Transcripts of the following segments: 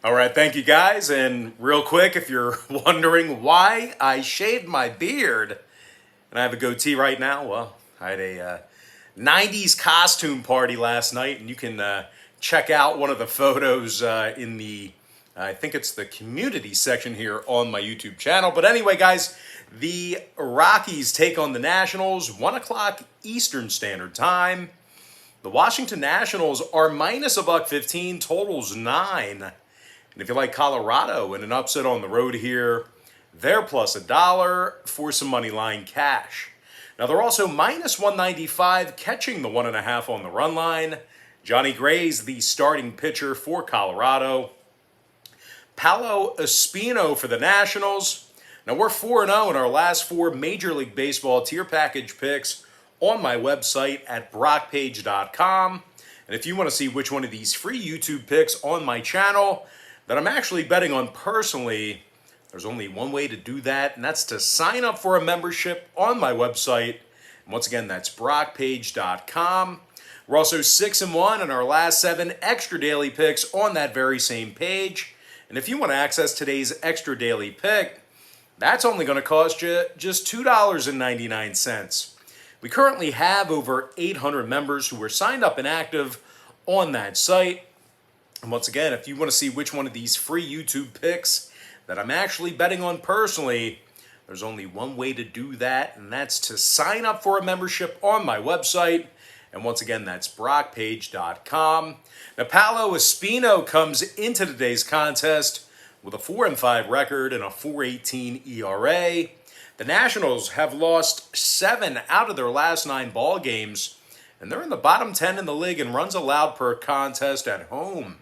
All right, thank you guys. And real quick, if you're wondering why I shaved my beard and I have a goatee right now, well, I had a 90s costume party last night, and you can check out one of the photos in the, I think it's the community section here on my YouTube channel. But anyway, guys, the Rockies take on the Nationals, 1 o'clock Eastern Standard Time. The Washington Nationals are minus $1.15, totals 9. And if you like Colorado in an upset on the road here, they're plus $1 for some money line cash. Now they're also minus 195, catching the 1.5 on the run line. Johnny Gray's the starting pitcher for Colorado. Paolo Espino for the Nationals. Now we're 4-0 in our last 4 Major League Baseball tier package picks on my website at brockpage.com. And if you want to see which one of these free YouTube picks on my channel that I'm actually betting on personally, there's only one way to do that, and that's to sign up for a membership on my website. And once again, that's brockpage.com. We're also 6-1 in our last 7 extra daily picks on that very same page. And if you want to access today's extra daily pick, that's only going to cost you just $2.99. We currently have over 800 members who are signed up and active on that site. And once again, if you want to see which one of these free YouTube picks that I'm actually betting on personally, there's only one way to do that, and that's to sign up for a membership on my website. And once again, that's brockpage.com. Now, Paolo Espino comes into today's contest with a 4-5 record and a 4.18 ERA. The Nationals have lost 7 out of their last 9 ball games, and they're in the bottom 10 in the league in runs allowed per contest at home.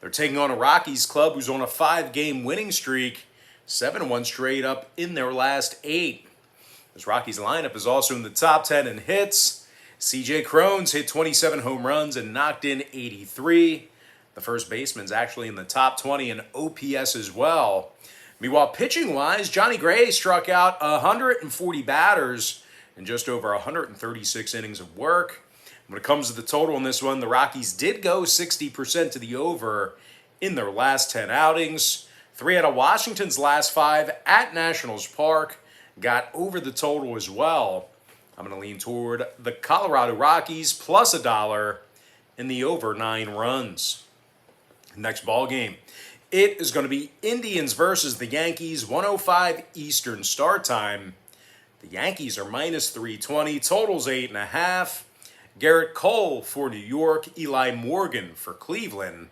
They're taking on a Rockies club who's on a 5-game winning streak, 7-1 straight up in their last 8. This Rockies lineup is also in the top 10 in hits. C.J. Cron's hit 27 home runs and knocked in 83. The first baseman's actually in the top 20 in OPS as well. Meanwhile, pitching-wise, Johnny Gray struck out 140 batters in just over 136 innings of work. When it comes to the total in this one, the Rockies did go 60% to the over in their last 10 outings. 3 out of Washington's last 5 at Nationals Park got over the total as well. I'm going to lean toward the Colorado Rockies plus $1 in the over 9 runs. Next ball game, it is going to be Indians versus the Yankees, 1:05 Eastern start time. The Yankees are minus 320, totals 8.5. Garrett Cole for New York, Eli Morgan for Cleveland.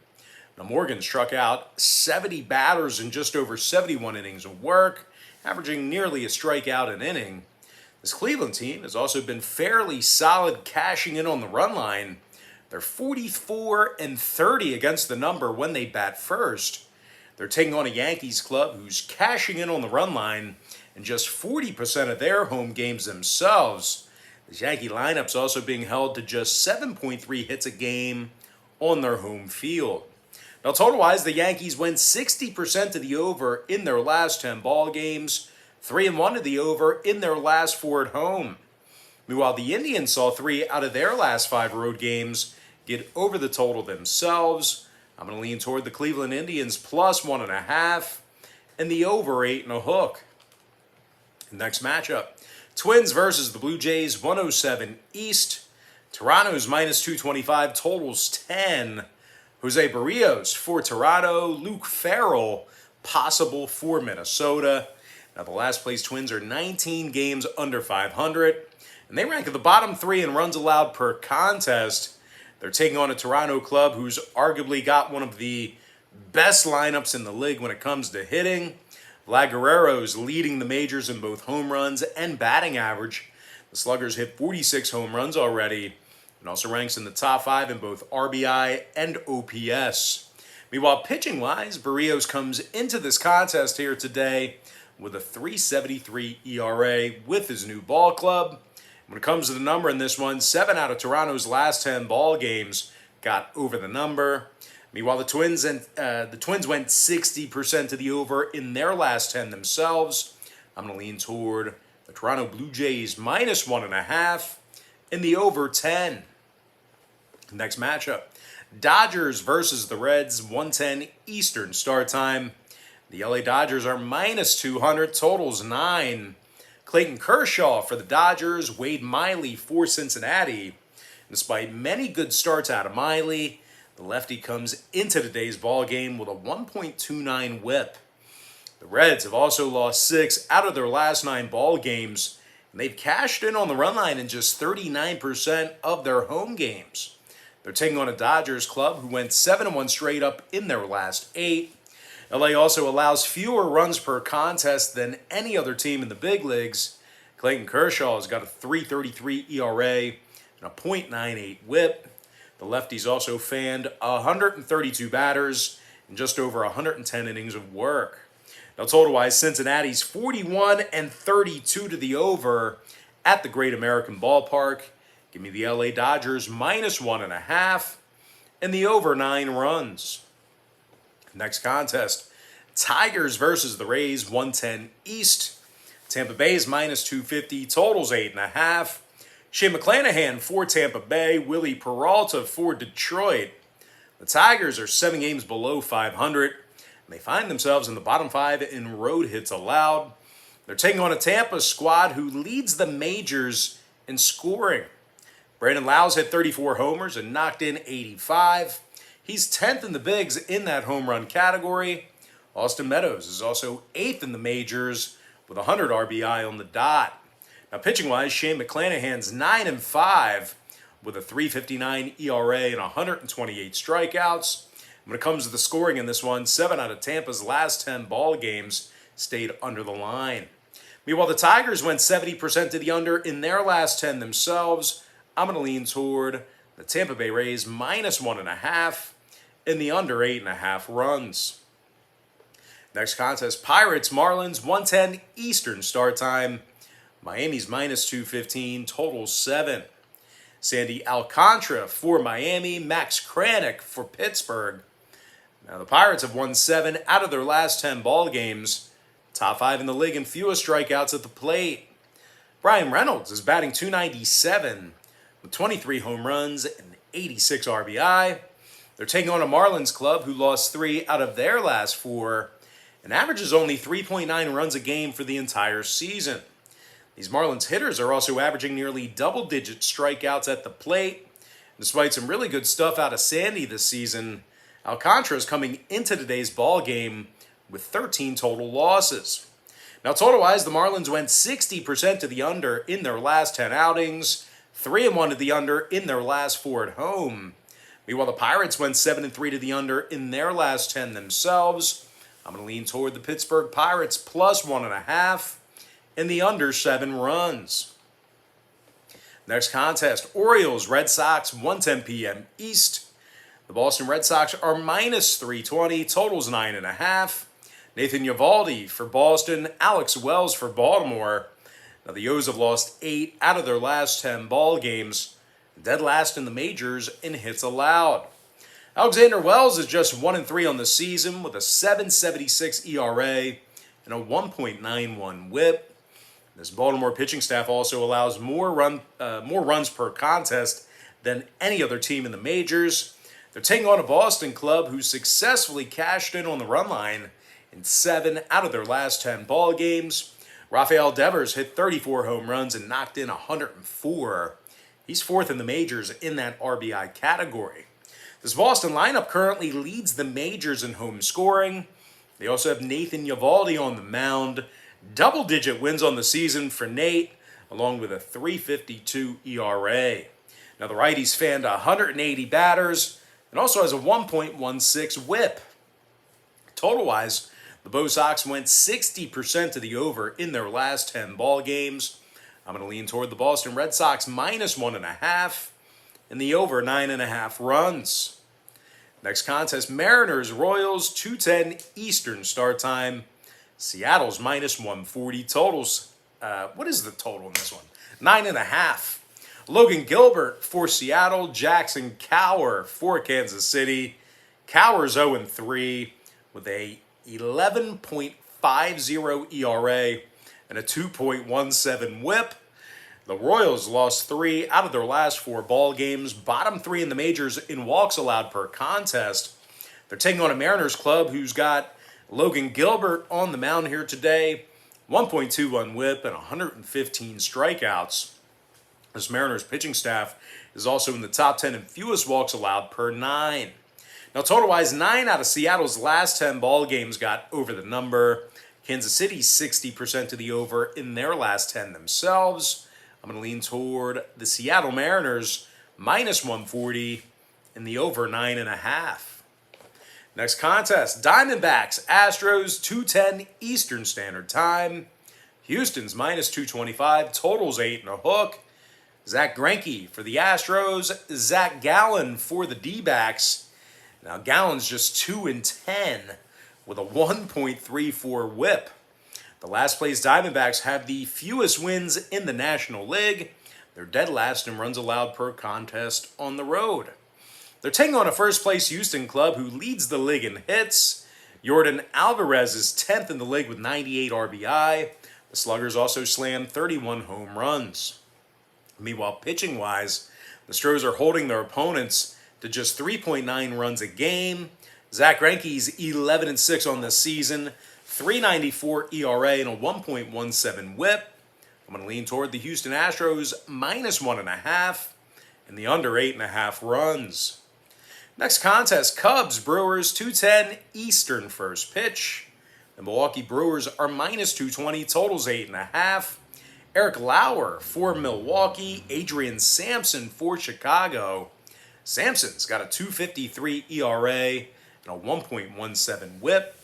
Now Morgan struck out 70 batters in just over 71 innings of work, averaging nearly a strikeout an inning. This Cleveland team has also been fairly solid cashing in on the run line. They're 44-30 against the number when they bat first. They're taking on a Yankees club who's cashing in on the run line in just 40% of their home games themselves. This Yankee lineup's also being held to just 7.3 hits a game on their home field. Now, total-wise, the Yankees went 60% to the over in their last 10 ball games, 3-1 to the over in their last 4 at home. Meanwhile, the Indians saw 3 out of their last 5 road games get over the total themselves. I'm going to lean toward the Cleveland Indians plus 1.5 and the over 8.5. Next matchup, Twins versus the Blue Jays, 107 East. Toronto's minus 225, totals 10. Jose Barrios for Toronto, Luke Farrell possible for Minnesota. Now the last place Twins are 19 games under 500, and they rank at the bottom 3 in runs allowed per contest. They're taking on a Toronto club who's arguably got one of the best lineups in the league when it comes to hitting. Vlad Guerrero's leading the majors in both home runs and batting average. The Sluggers hit 46 home runs already and also ranks in the top 5 in both RBI and OPS. Meanwhile, pitching-wise, Barrios comes into this contest here today with a 3.73 ERA with his new ball club. When it comes to the number in this one, 7 out of Toronto's last 10 ball games got over the number. Meanwhile, the Twins went 60% to the over in their last 10 themselves. I'm going to lean toward the Toronto Blue Jays minus 1.5 in the over 10. Next matchup, Dodgers versus the Reds, 1:10 Eastern start time. The LA Dodgers are minus 200, totals 9. Clayton Kershaw for the Dodgers, Wade Miley for Cincinnati. Despite many good starts out of Miley, the lefty comes into today's ball game with a 1.29 whip. The Reds have also lost 6 out of their last 9 ball games, and they've cashed in on the run line in just 39% of their home games. They're taking on a Dodgers club who went 7-1 straight up in their last 8. LA also allows fewer runs per contest than any other team in the big leagues. Clayton Kershaw has got a 3.33 ERA and a .98 whip. The lefties also fanned 132 batters and just over 110 innings of work. Now, total-wise, Cincinnati's 41-32 to the over at the Great American Ballpark. Give me the LA Dodgers minus 1.5 and the over 9 runs. Next contest, Tigers versus the Rays, 1:10 East. Tampa Bay is minus 250, totals 8.5. Shane McClanahan for Tampa Bay, Willie Peralta for Detroit. The Tigers are 7 games below 500. They find themselves in the bottom 5 in road hits allowed. They're taking on a Tampa squad who leads the majors in scoring. Brandon Lowe's hit 34 homers and knocked in 85. He's 10th in the bigs in that home run category. Austin Meadows is also 8th in the majors with 100 RBI on the dot. Now, pitching-wise, Shane McClanahan's 9-5 with a 3.59 ERA and 128 strikeouts. When it comes to the scoring in this one, 7 out of Tampa's last 10 ball games stayed under the line. Meanwhile, the Tigers went 70% to the under in their last 10 themselves. I'm going to lean toward the Tampa Bay Rays minus 1.5 and the under 8.5 runs. Next contest, Pirates Marlins, 1:10 Eastern start time. Miami's minus 215, total 7. Sandy Alcantara for Miami, Max Kranick for Pittsburgh. Now, the Pirates have won 7 out of their last 10 ball games. Top 5 in the league and fewest strikeouts at the plate. Brian Reynolds is batting .297 with 23 home runs and 86 RBI. They're taking on a Marlins club who lost 3 out of their last 4 and averages only 3.9 runs a game for the entire season. These Marlins hitters are also averaging nearly double-digit strikeouts at the plate. Despite some really good stuff out of Sandy this season, Alcantara is coming into today's ball game with 13 total losses. Now, total-wise, the Marlins went 60% to the under in their last 10 outings, 3-1 to the under in their last 4 at home. Meanwhile, the Pirates went 7-3 to the under in their last 10 themselves. I'm going to lean toward the Pittsburgh Pirates plus 1.5 and the under 7 runs. Next contest, Orioles Red Sox, 1:10 p.m. East. The Boston Red Sox are minus 320, totals 9.5. Nathan Eovaldi for Boston, Alex Wells for Baltimore. Now, the O's have lost 8 out of their last 10 ball games, dead last in the majors in hits allowed. Alexander Wells is just 1-3 on the season with a 7.76 ERA and a 1.91 whip. This Baltimore pitching staff also allows more runs per contest than any other team in the majors. They're taking on a Boston club who successfully cashed in on the run line in 7 out of their last 10 ball games. Rafael Devers hit 34 home runs and knocked in 104. He's 4th in the majors in that RBI category. This Boston lineup currently leads the majors in home scoring. They also have Nathan Eovaldi on the mound. Double-digit wins on the season for Nate, along with a 3.52 ERA. Now, the righty's fanned 180 batters and also has a 1.16 whip. Total-wise, the Bo Sox went 60% to the over in their last 10 ball games. I'm going to lean toward the Boston Red Sox minus 1.5 and the over 9.5 runs. Next contest, Mariners Royals, 2:10 Eastern start time. Seattle's minus 140, totals. What is the total in this one? 9.5. Logan Gilbert for Seattle, Jackson Kowar for Kansas City. Cowar's 0-3 with a 11.50 ERA and a 2.17 whip. The Royals lost 3 out of their last 4 ball games, bottom 3 in the majors in walks allowed per contest. They're taking on a Mariners club who's got Logan Gilbert on the mound here today, 1.21 whip and 115 strikeouts. This Mariners pitching staff is also in the top 10 in fewest walks allowed per 9. Now, total-wise, 9 out of Seattle's last 10 ball games got over the number. Kansas City 60% to the over in their last 10 themselves. I'm going to lean toward the Seattle Mariners minus 140 and the over 9.5. Next contest, Diamondbacks, Astros, 2:10 Eastern Standard Time. Houston's minus 225, totals 8 and a hook. Zach Greinke for the Astros, Zach Gallen for the D-backs. Now, Gallen's just 2-10 with a 1.34 whip. The last place Diamondbacks have the fewest wins in the National League. They're dead last in runs allowed per contest on the road. They're taking on a first-place Houston club who leads the league in hits. Yordan Alvarez is 10th in the league with 98 RBI. The Sluggers also slammed 31 home runs. Meanwhile, pitching-wise, the Stros are holding their opponents to just 3.9 runs a game. Zach Greinke's 11-6 on the season, 3.94 ERA and a 1.17 whip. I'm going to lean toward the Houston Astros minus 1.5 and the under 8.5 runs. Next contest, Cubs, Brewers, 2:10 Eastern first pitch. The Milwaukee Brewers are minus 220, totals 8.5. Eric Lauer for Milwaukee, Adrian Sampson for Chicago. Sampson's got a 2.53 ERA and a 1.17 whip.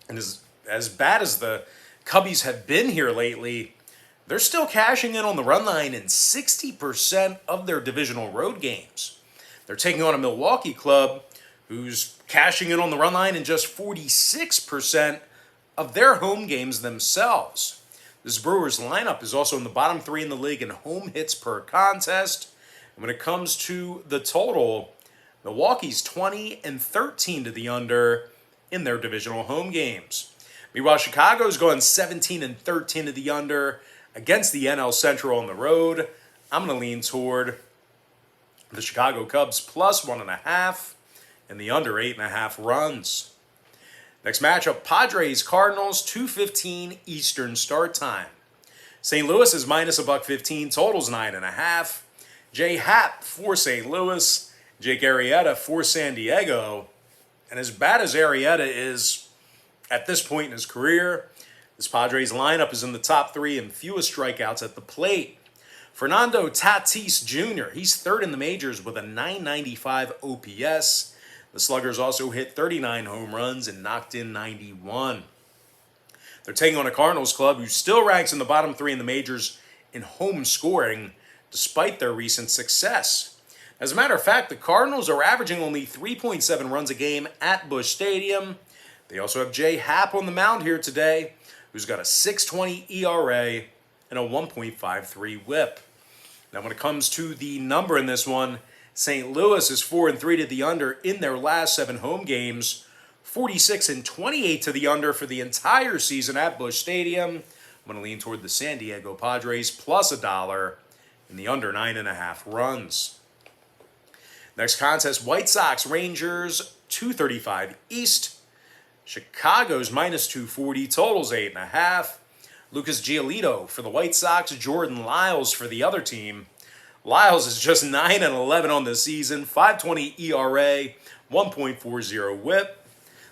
And as bad as the Cubbies have been here lately, they're still cashing in on the run line in 60% of their divisional road games. They're taking on a Milwaukee club who's cashing in on the run line in just 46% of their home games themselves. This Brewers lineup is also in the bottom 3 in the league in home hits per contest. And when it comes to the total, Milwaukee's 20-13 to the under in their divisional home games. Meanwhile, Chicago's going 17-13 to the under against the NL Central on the road. I'm going to lean toward the Chicago Cubs plus 1.5 and the under 8.5 runs. Next matchup, Padres, Cardinals, 2:15 Eastern start time. St. Louis is minus $1.15, totals 9.5. Jay Happ for St. Louis, Jake Arrieta for San Diego. And as bad as Arrieta is at this point in his career, this Padres lineup is in the top 3 in fewest strikeouts at the plate. Fernando Tatis Jr., he's 3rd in the majors with a .995 OPS. The Sluggers also hit 39 home runs and knocked in 91. They're taking on a Cardinals club who still ranks in the bottom 3 in the majors in home scoring, despite their recent success. As a matter of fact, the Cardinals are averaging only 3.7 runs a game at Busch Stadium. They also have Jay Happ on the mound here today, who's got a 6.20 ERA and a 1.53 whip. Now, when it comes to the number in this one, St. Louis is 4-3 to the under in their last 7 home games, 46-28 to the under for the entire season at Busch Stadium. I'm going to lean toward the San Diego Padres plus $1 in the under 9.5 runs. Next contest, White Sox, Rangers, 2:35 East. Chicago's minus 240, totals 8.5. Lucas Giolito for the White Sox, Jordan Lyles for the other team. Lyles is just 9-11 on the season, 5.20 ERA, 1.40 whip.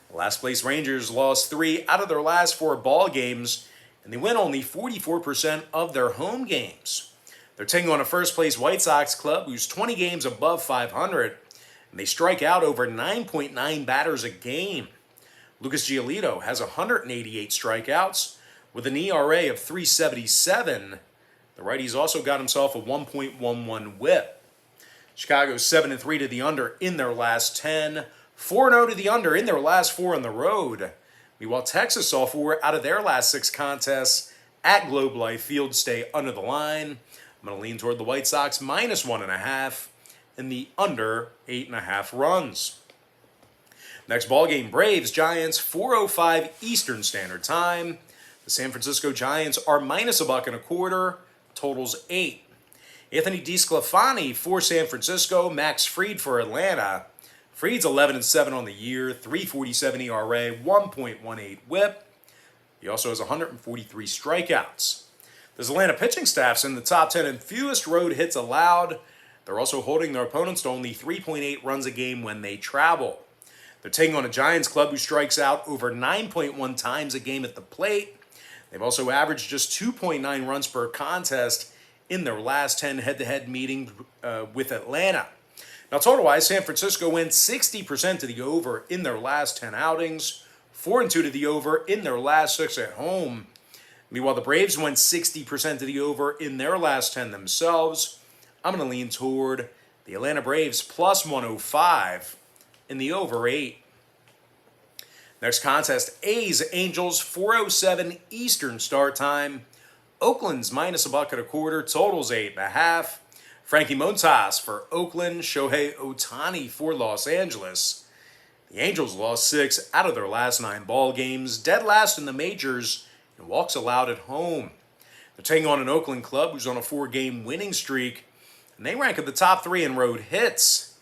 The last place Rangers lost 3 out of their last 4 ball games, and they win only 44% of their home games. They're taking on a first-place White Sox club who's 20 games above 500, and they strike out over 9.9 batters a game. Lucas Giolito has 188 strikeouts with an ERA of 3.77. The righty's also got himself a 1.11 whip. Chicago's 7-3 to the under in their last 10, 4-0 to the under in their last 4 on the road. Meanwhile, Texas saw 4 out of their last 6 contests at Globe Life Field stay under the line. I'm going to lean toward the White Sox minus 1.5 and the under 8.5 runs. Next ball game, Braves, Giants, 4:05 Eastern Standard Time. The San Francisco Giants are minus $1.25, totals 8. Anthony DeSclafani for San Francisco, Max Fried for Atlanta. Fried's 11-7 on the year, 3.47 ERA, 1.18 WHIP. He also has 143 strikeouts. This Atlanta pitching staff's in the top 10 in fewest road hits allowed. They're also holding their opponents to only 3.8 runs a game when they travel. They're taking on a Giants club who strikes out over 9.1 times a game at the plate. They've also averaged just 2.9 runs per contest in their last 10 head-to-head meetings with Atlanta. Now, total-wise, San Francisco went 60% to the over in their last 10 outings, 4-2 to the over in their last 6 at home. Meanwhile, the Braves went 60% to the over in their last 10 themselves. I'm going to lean toward the Atlanta Braves plus 105 in the over 8. Next contest, A's Angels, 4:07 Eastern start time. Oakland's minus $1.25, totals 8.5. Frankie Montas for Oakland, Shohei Ohtani for Los Angeles. The Angels lost 6 out of their last 9 ball games, dead last in the majors in walks allowed at home. They're taking on an Oakland club who's on a 4-game winning streak, and they rank at the top 3 in road hits.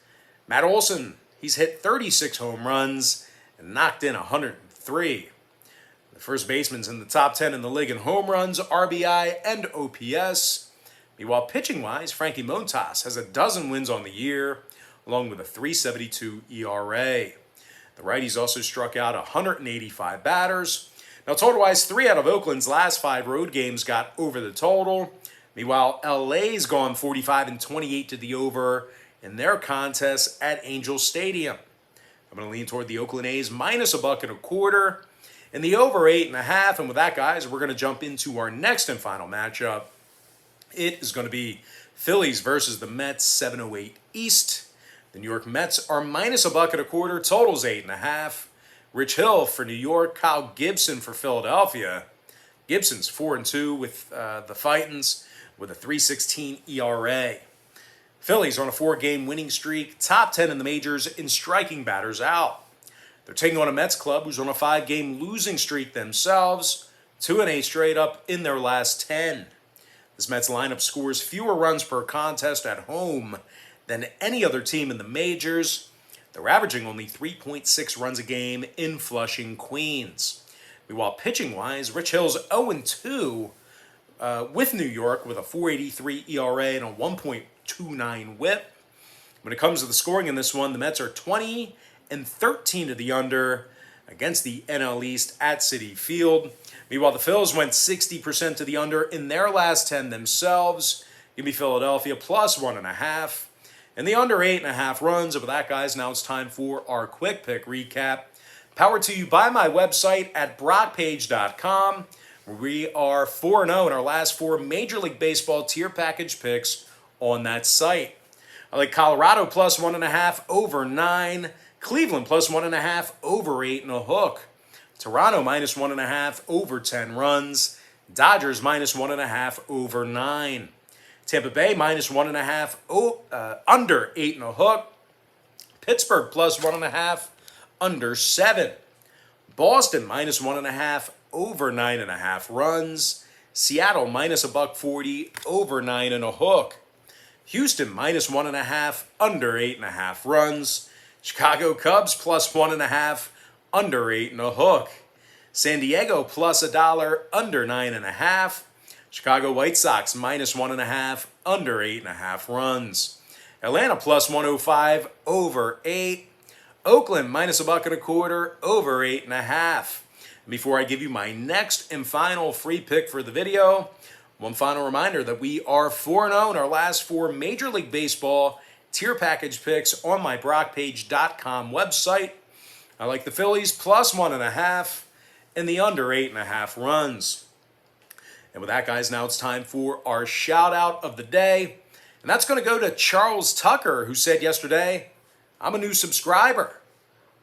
Matt Olson, he's hit 36 home runs and knocked in 103. The first baseman's in the top 10 in the league in home runs, RBI, and OPS. Meanwhile, pitching-wise, Frankie Montas has 12 wins on the year, along with a 3.72 ERA. The righties also struck out 185 batters. Now, total-wise, 3 out of Oakland's last 5 road games got over the total. Meanwhile, LA's gone 45-28 to the over in their contest at Angel Stadium. I'm going to lean toward the Oakland A's minus $1.25 in the over 8.5. And with that, guys, we're going to jump into our next and final matchup. It is going to be Phillies versus the Mets, 7:08 East. The New York Mets are minus $1.25, totals 8.5. Rich Hill for New York, Kyle Gibson for Philadelphia. Gibson's 4-2 with the Fightins with a 3.16 ERA. Phillies are on a 4-game winning streak, top 10 in the majors in striking batters out. They're taking on a Mets club who's on a 5-game losing streak themselves, 2-8 straight up in their last 10. This Mets lineup scores fewer runs per contest at home than any other team in the majors. They're averaging only 3.6 runs a game in Flushing, Queens. Meanwhile, pitching-wise, Rich Hill's 0-2 with New York with a 4.83 ERA and a 1.29 WHIP. When it comes to the scoring in this one, the Mets are 20-13 to the under against the NL East at Citi Field. Meanwhile, the Phils went 60% to the under in their last 10 themselves. Give me Philadelphia plus 1.5. And the under 8.5 runs. And with that, guys, now it's time for our quick pick recap. Powered to you by my website at brockpage.com, where we are 4-0 in our last 4 Major League Baseball tier package picks on that site. I like Colorado plus 1.5 over 9. Cleveland plus 1.5 over 8.5. Toronto minus 1.5 over 10 runs. Dodgers minus 1.5 over 9. Tampa Bay minus 1.5 under 8.5. Pittsburgh plus 1.5 under 7. Boston minus 1.5 over 9.5 runs. Seattle minus $1.40 over 9.5. Houston minus 1.5 under 8.5 runs. Chicago Cubs plus 1.5 under 8.5. San Diego plus $1 under 9.5. Chicago White Sox minus 1.5 under 8.5 runs. Atlanta plus 105 over 8. Oakland minus $1.25 over 8.5. Before I give you my next and final free pick for the video, one final reminder that we are 4-0 in our last 4 Major League Baseball tier package picks on my brockpage.com website. I like the Phillies plus 1.5 and the under 8.5 runs. And with that, guys, now it's time for our shout out of the day. And that's going to go to Charles Tucker, who said yesterday, I'm a new subscriber.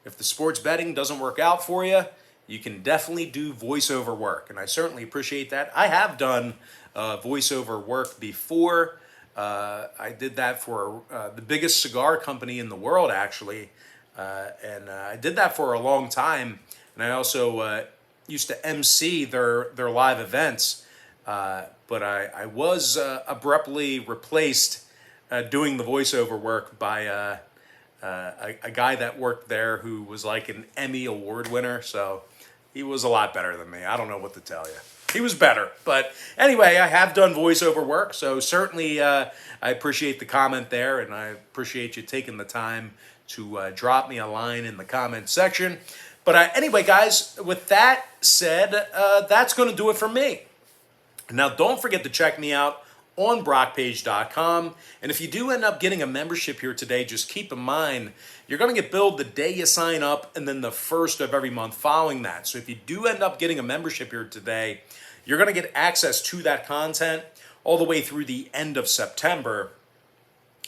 If the sports betting doesn't work out for you, you can definitely do voiceover work. And I certainly appreciate that. I have done voiceover work before. I did that for the biggest cigar company in the world, actually. And I did that for a long time. And I also used to MC their live events. But I was abruptly replaced doing the voiceover work by a guy that worked there who was like an Emmy Award winner. So he was a lot better than me. I don't know what to tell you. He was better. But anyway, I have done voiceover work. So certainly I appreciate the comment there. And I appreciate you taking the time to drop me a line in the comment section. But anyway, guys, with that said, that's going to do it for me. Now, don't forget to check me out on BrockPage.com. And if you do end up getting a membership here today, just keep in mind, you're going to get billed the day you sign up and then the first of every month following that. So if you do end up getting a membership here today, you're going to get access to that content all the way through the end of September.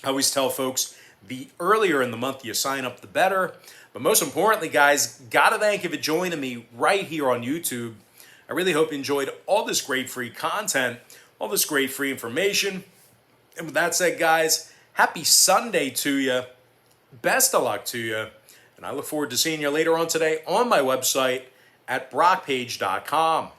I always tell folks, the earlier in the month you sign up, the better. But most importantly, guys, gotta thank you for joining me right here on YouTube. I really hope you enjoyed all this great free content, all this great free information. And with that said, guys, happy Sunday to you. Best of luck to you. And I look forward to seeing you later on today on my website at BrockPage.com.